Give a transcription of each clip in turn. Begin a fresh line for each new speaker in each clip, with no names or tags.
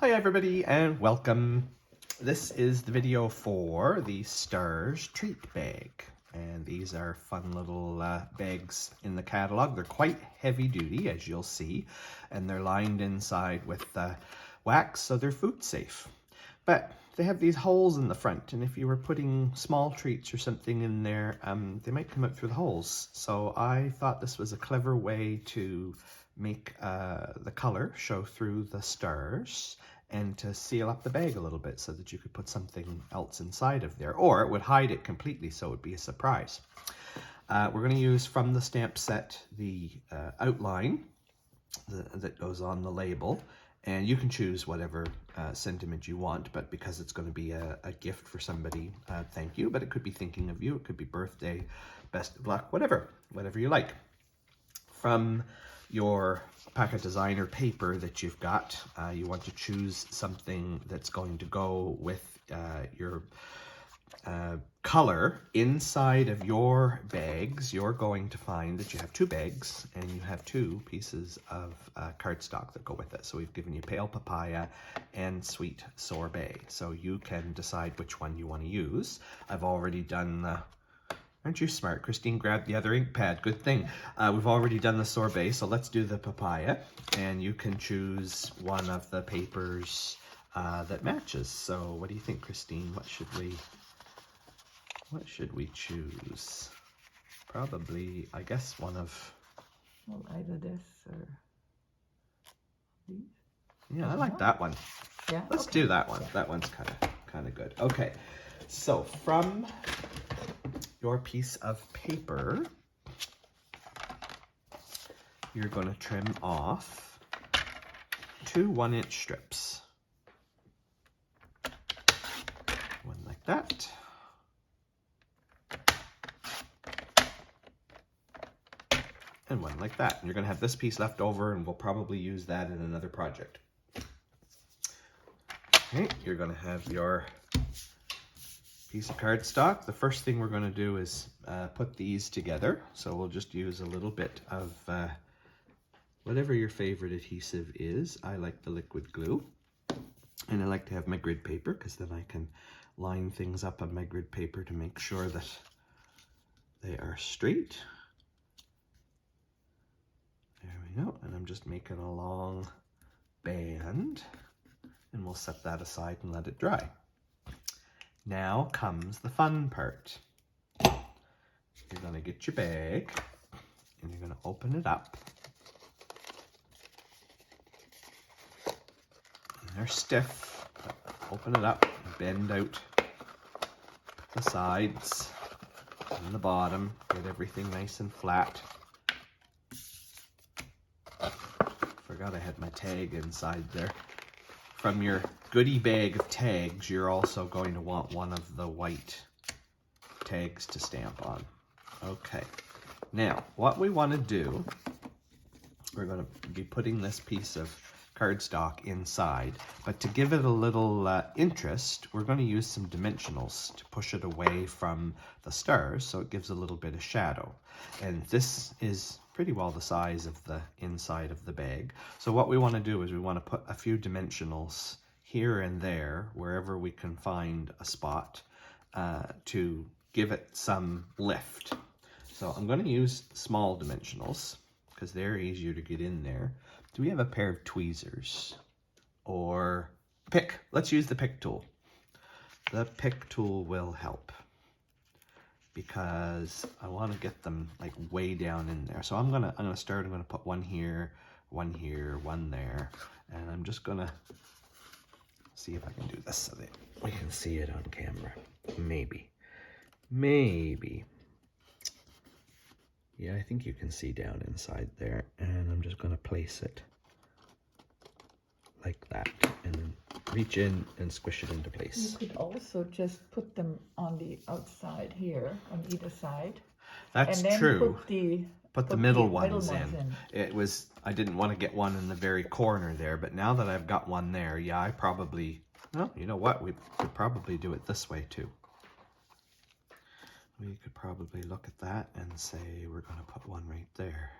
Hi everybody and welcome. This is the video for the Stars treat bag, and these are fun little bags in the catalog. They're quite heavy duty, as you'll see, and they're lined inside with wax, so they're food safe. But they have these holes in the front, and if you were putting small treats or something in there, they might come out through the holes. So I thought this was a clever way to make the color show through the stars and to seal up the bag a little bit so that you could put something else inside of there, or it would hide it completely so it would be a surprise. We're going to use from the stamp set the outline that goes on the label, and you can choose whatever sentiment you want, but because it's going to be a gift for somebody, thank you, but it could be thinking of you, it could be birthday, best of luck, whatever you like. From your packet designer paper that you've got, you want to choose something that's going to go with your color. Inside of your bags, you're going to find that you have two bags and you have two pieces of cardstock that go with it. So we've given you pale papaya and sweet sorbet. So you can decide which one you want to use. I've already done the... Aren't you smart? Christine grabbed the other ink pad. Good thing. We've already done the sorbet, so let's do the papaya. And you can choose one of the papers that matches. So what do you think, Christine? What should we choose? Probably, I guess, one of...
Well, either this or these.
Yeah, I like that one.
Yeah,
Let's do that one. That one's kind of good. Okay, so from your piece of paper, you're going to trim off two 1-inch strips. One like that. And one like that. And you're going to have this piece left over, and we'll probably use that in another project. Okay, you're going to have your piece of cardstock. The first thing we're going to do is put these together. So we'll just use a little bit of whatever your favorite adhesive is. I like the liquid glue. And I like to have my grid paper because then I can line things up on my grid paper to make sure that they are straight. There we go. And I'm just making a long band. And we'll set that aside and let it dry. Now comes the fun part. You're going to get your bag and you're going to open it up. And they're stiff. Open it up and bend out the sides and the bottom. Get everything nice and flat. Forgot I had my tag inside there. From your goodie bag of tags, you're also going to want one of the white tags to stamp on. Okay, now what we want to do, we're going to be putting this piece of cardstock inside, but to give it a little interest, we're going to use some dimensionals to push it away from the stars so it gives a little bit of shadow. And this is pretty well the size of the inside of the bag. So what we want to do is we want to put a few dimensionals here and there, wherever we can find a spot, to give it some lift. So I'm going to use small dimensionals because they're easier to get in there. Do we have a pair of tweezers or pick? Let's use the pick tool. The pick tool will help because I want to get them like way down in there. So I'm gonna put one here, one here, one there, and I'm just gonna see if I can do this so that we can see it on camera. Maybe. Yeah, I think you can see down inside there, and I'm just gonna place it like that, and then reach in and squish it into place.
You could also just put them on the outside here, on either side.
That's
and then
true.
Put
the middle ones in. I didn't want to get one in the very corner there, but now that I've got one there, yeah, I probably, well, you know what, we could probably do it this way too. We could probably look at that and say we're going to put one right there.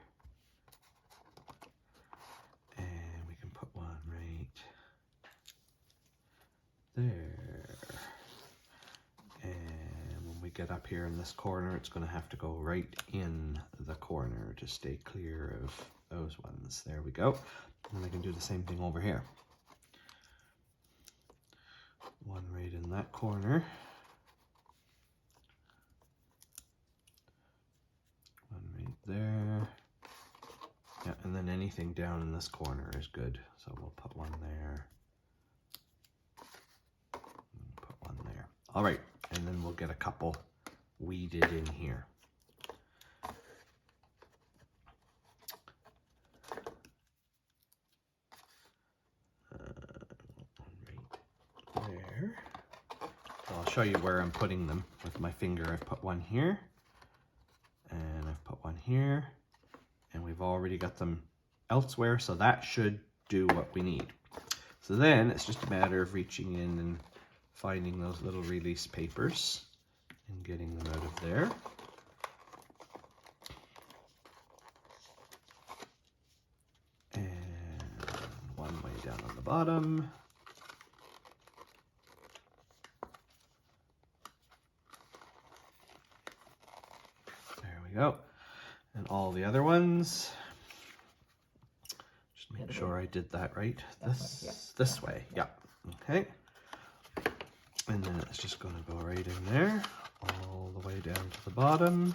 And we can put one right there. And when we get up here in this corner, it's going to have to go right in the corner to stay clear of those ones. There we go. And I can do the same thing over here. One right in that corner. One right there. Yeah, and then anything down in this corner is good. So we'll put one there. Put one there. All right, and then we'll get a couple weeded in here. Right there. So I'll show you where I'm putting them with my finger. I've put one here, and I've put one here, and we've already got them elsewhere, so that should do what we need. So then it's just a matter of reaching in and finding those little release papers and getting them out of there. And one way down on the bottom. There we go. And all the other ones. Just make sure I did that right. This way, yeah. Okay. And then it's just going to go right in there, all the way down to the bottom.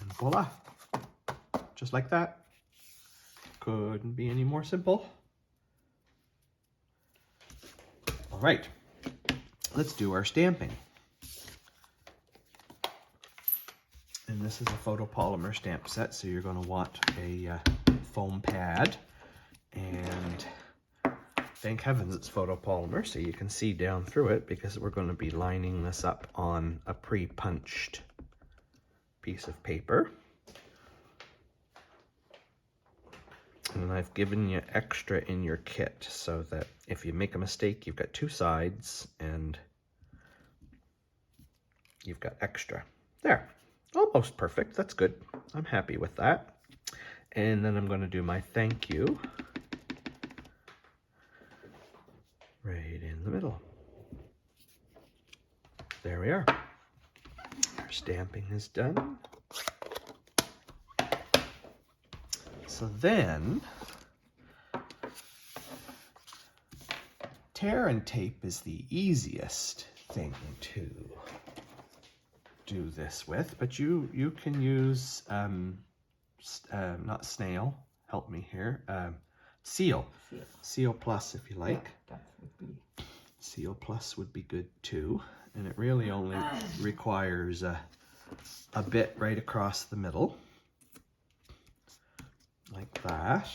And voila. Just like that. Couldn't be any more simple. All right. Let's do our stamping. And this is a photopolymer stamp set, so you're going to want a foam pad. And thank heavens it's photopolymer, so you can see down through it, because we're going to be lining this up on a pre-punched piece of paper. And I've given you extra in your kit, so that if you make a mistake, you've got two sides, and you've got extra. There. Almost perfect. That's good. I'm happy with that. And then I'm going to do my thank you right in the middle. There we are. Our stamping is done. So then, tear and tape is the easiest thing to do this with, but you can use not snail, help me here, seal plus if you like.
Yeah, that would be.
Seal plus would be good too, and it really only requires a bit right across the middle, like that.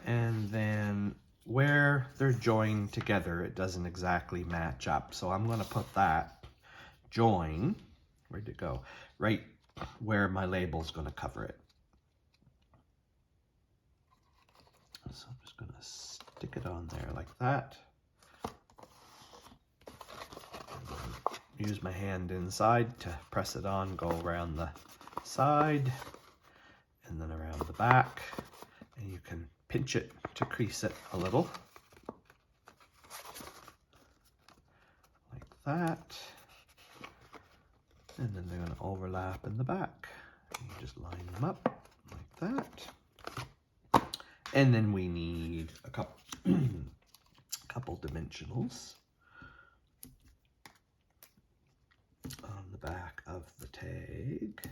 And then where they're joined together, it doesn't exactly match up. So I'm going to put that join, where'd it go? Right where my label's going to cover it. So I'm just going to stick it on there like that. Use my hand inside to press it on, go around the side and then around the back. And you can pinch it to crease it a little, like that, and then they're going to overlap in the back. And you just line them up like that, and then we need a couple dimensionals on the back of the tag.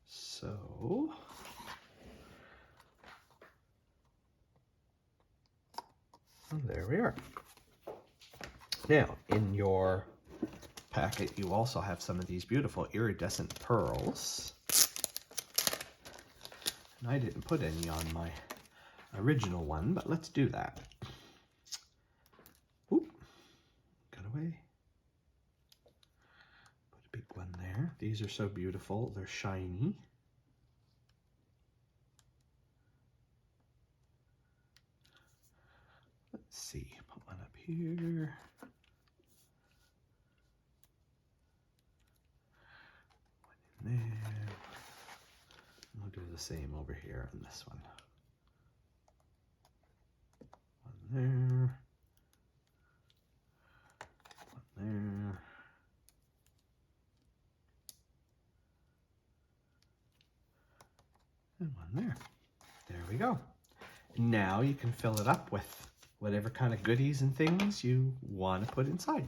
So, and there we are. Now, in your packet, you also have some of these beautiful iridescent pearls. And I didn't put any on my original one, but let's do that. away. Put a big one there. These are so beautiful. They're shiny. Let's see, put one up here. One in there. We'll do the same over here on this one. One there. One there. And one there. There we go. Now you can fill it up with whatever kind of goodies and things you want to put inside.